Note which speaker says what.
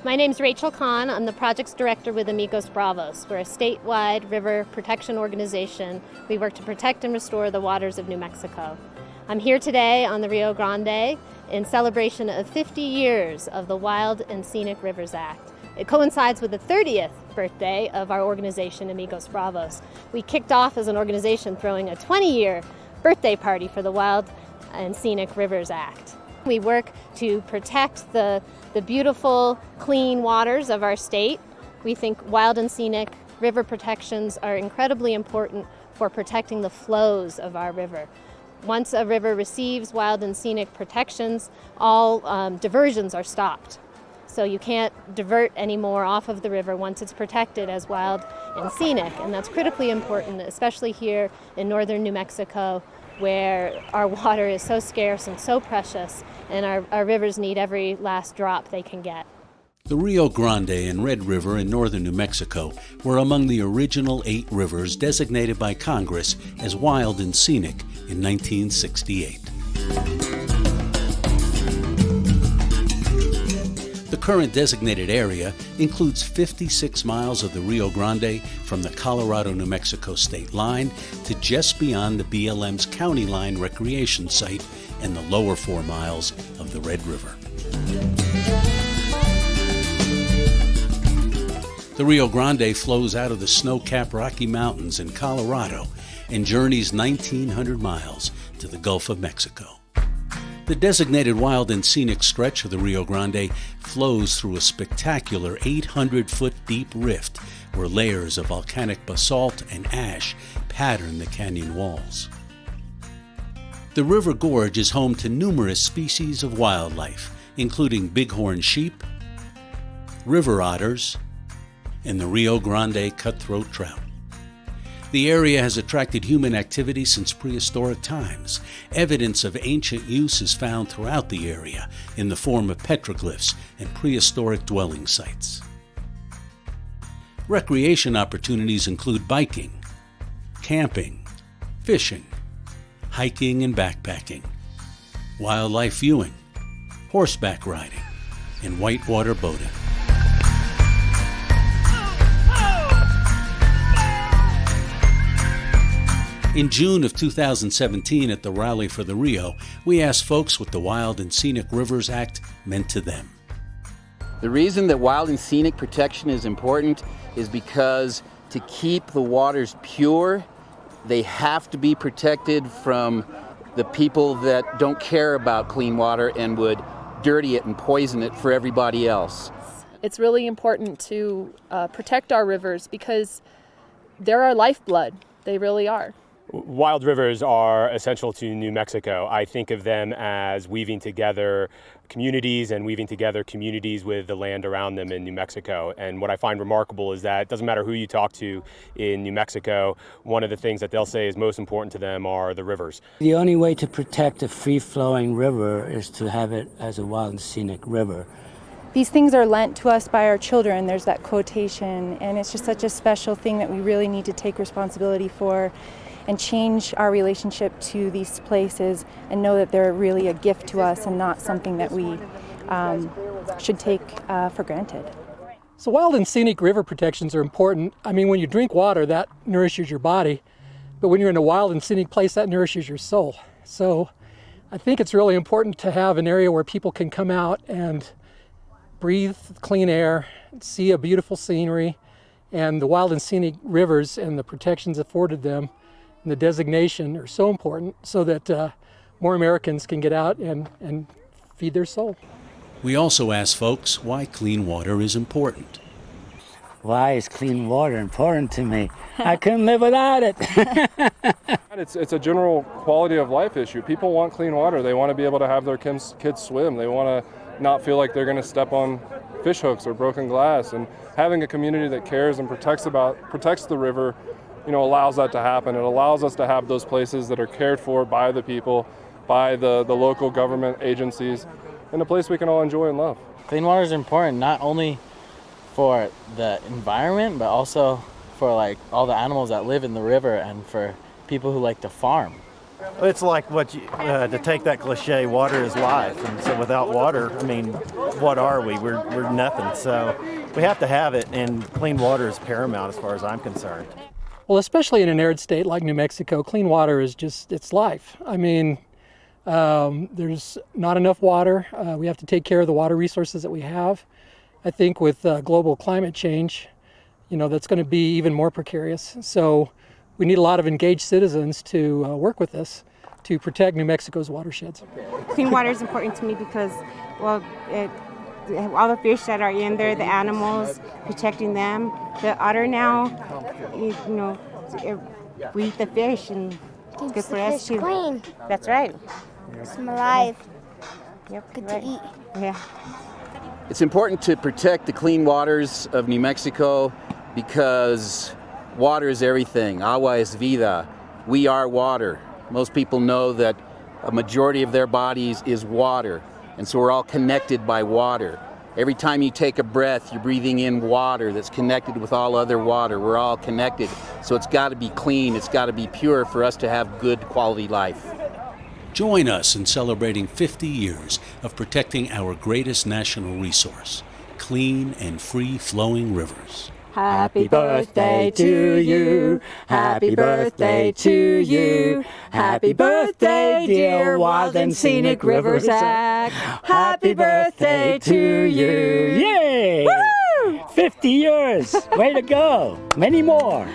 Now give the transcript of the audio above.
Speaker 1: My name's Rachel Kahn. I'm the project's director with Amigos Bravos. We're a statewide river protection organization. We work to protect and restore the waters of New Mexico. I'm here today on the Rio Grande in celebration of 50 years of the Wild and Scenic Rivers Act. It coincides with the 30th birthday of our organization, Amigos Bravos. We kicked off as an organization throwing a 20-year birthday party for the Wild and Scenic Rivers Act. We work to protect the beautiful, clean waters of our state. We think wild and scenic river protections are incredibly important for protecting the flows of our river. Once a river receives wild and scenic protections, all diversions are stopped. So you can't divert anymore off of the river once it's protected as wild and scenic, and that's critically important, especially here in northern New Mexico, where our water is so scarce and so precious, and our rivers need every last drop they can get.
Speaker 2: The Rio Grande and Red River in northern New Mexico were among the original 8 rivers designated by Congress as wild and scenic in 1968. The current designated area includes 56 miles of the Rio Grande from the Colorado-New Mexico state line to just beyond the BLM's county line recreation site and the lower 4 miles of the Red River. The Rio Grande flows out of the snow-capped Rocky Mountains in Colorado and journeys 1,900 miles to the Gulf of Mexico. The designated wild and scenic stretch of the Rio Grande flows through a spectacular 800-foot deep rift where layers of volcanic basalt and ash pattern the canyon walls. The river gorge is home to numerous species of wildlife, including bighorn sheep, river otters, and the Rio Grande cutthroat trout. The area has attracted human activity since prehistoric times. Evidence of ancient use is found throughout the area in the form of petroglyphs and prehistoric dwelling sites. Recreation opportunities include biking, camping, fishing, hiking and backpacking, wildlife viewing, horseback riding, and whitewater boating. In June of 2017 at the Rally for the Rio, we asked folks what the Wild and Scenic Rivers Act meant to them.
Speaker 3: The reason that wild and scenic protection is important is because to keep the waters pure, they have to be protected from the people that don't care about clean water and would dirty it and poison it for everybody else.
Speaker 4: It's really important to protect our rivers because they're our lifeblood. They really are.
Speaker 5: Wild rivers are essential to New Mexico. I think of them as weaving together communities and weaving together communities with the land around them in New Mexico. And what I find remarkable is that it doesn't matter who you talk to in New Mexico, one of the things that they'll say is most important to them are the rivers.
Speaker 6: The only way to protect a free-flowing river is to have it as a wild and scenic river.
Speaker 7: These things are lent to us by our children, there's that quotation, and it's just such a special thing that we really need to take responsibility for and change our relationship to these places and know that they're really a gift to us and not something that we should take for granted.
Speaker 8: So wild and scenic river protections are important. I mean, when you drink water, that nourishes your body, but when you're in a wild and scenic place, that nourishes your soul. So I think it's really important to have an area where people can come out and breathe clean air, see a beautiful scenery, and the wild and scenic rivers and the protections afforded them and the designation are so important so that more Americans can get out and feed their soul.
Speaker 2: We also asked folks why clean water is important.
Speaker 6: Why is clean water important to me? I couldn't live without it.
Speaker 9: It's a general quality of life issue. People want clean water. They want to be able to have their kids swim. They want to not feel like they're going to step on fish hooks or broken glass. And having a community that cares and protects the river, allows that to happen. It allows us to have those places that are cared for by the people, by the local government agencies, and a place we can all enjoy and love.
Speaker 10: Clean water is important not only for the environment, but also for all the animals that live in the river and for people who like to farm.
Speaker 11: It's like to take that cliche, water is life, and so without water, I mean, what are we? We're nothing. So we have to have it, and clean water is paramount as far as I'm concerned.
Speaker 8: Well, especially in an arid state like New Mexico, clean water is it's life. I mean, there's not enough water. We have to take care of the water resources that we have. I think with global climate change, that's going to be even more precarious. So we need a lot of engaged citizens to work with us to protect New Mexico's watersheds.
Speaker 12: Clean water is important to me because, well, all the fish that are in there, the animals, protecting them. The otter now, we eat the fish, and it's good for us too.
Speaker 13: Clean.
Speaker 12: That's right.
Speaker 13: It's alive.
Speaker 12: Yep.
Speaker 13: Good
Speaker 12: right.
Speaker 13: to eat.
Speaker 12: Yeah.
Speaker 3: It's important to protect the clean waters of New Mexico because water is everything. Agua es vida. We are water. Most people know that a majority of their bodies is water, and so we're all connected by water. Every time you take a breath, you're breathing in water that's connected with all other water. We're all connected, so it's got to be clean, it's got to be pure for us to have good quality life.
Speaker 2: Join us in celebrating 50 years of protecting our greatest national resource, clean and free-flowing rivers.
Speaker 14: Happy birthday to you. Happy birthday to you. Happy birthday, dear Wild and Scenic Rivers Act. Happy birthday to you. Yay! Woo! 50 years. Way to go. Many more.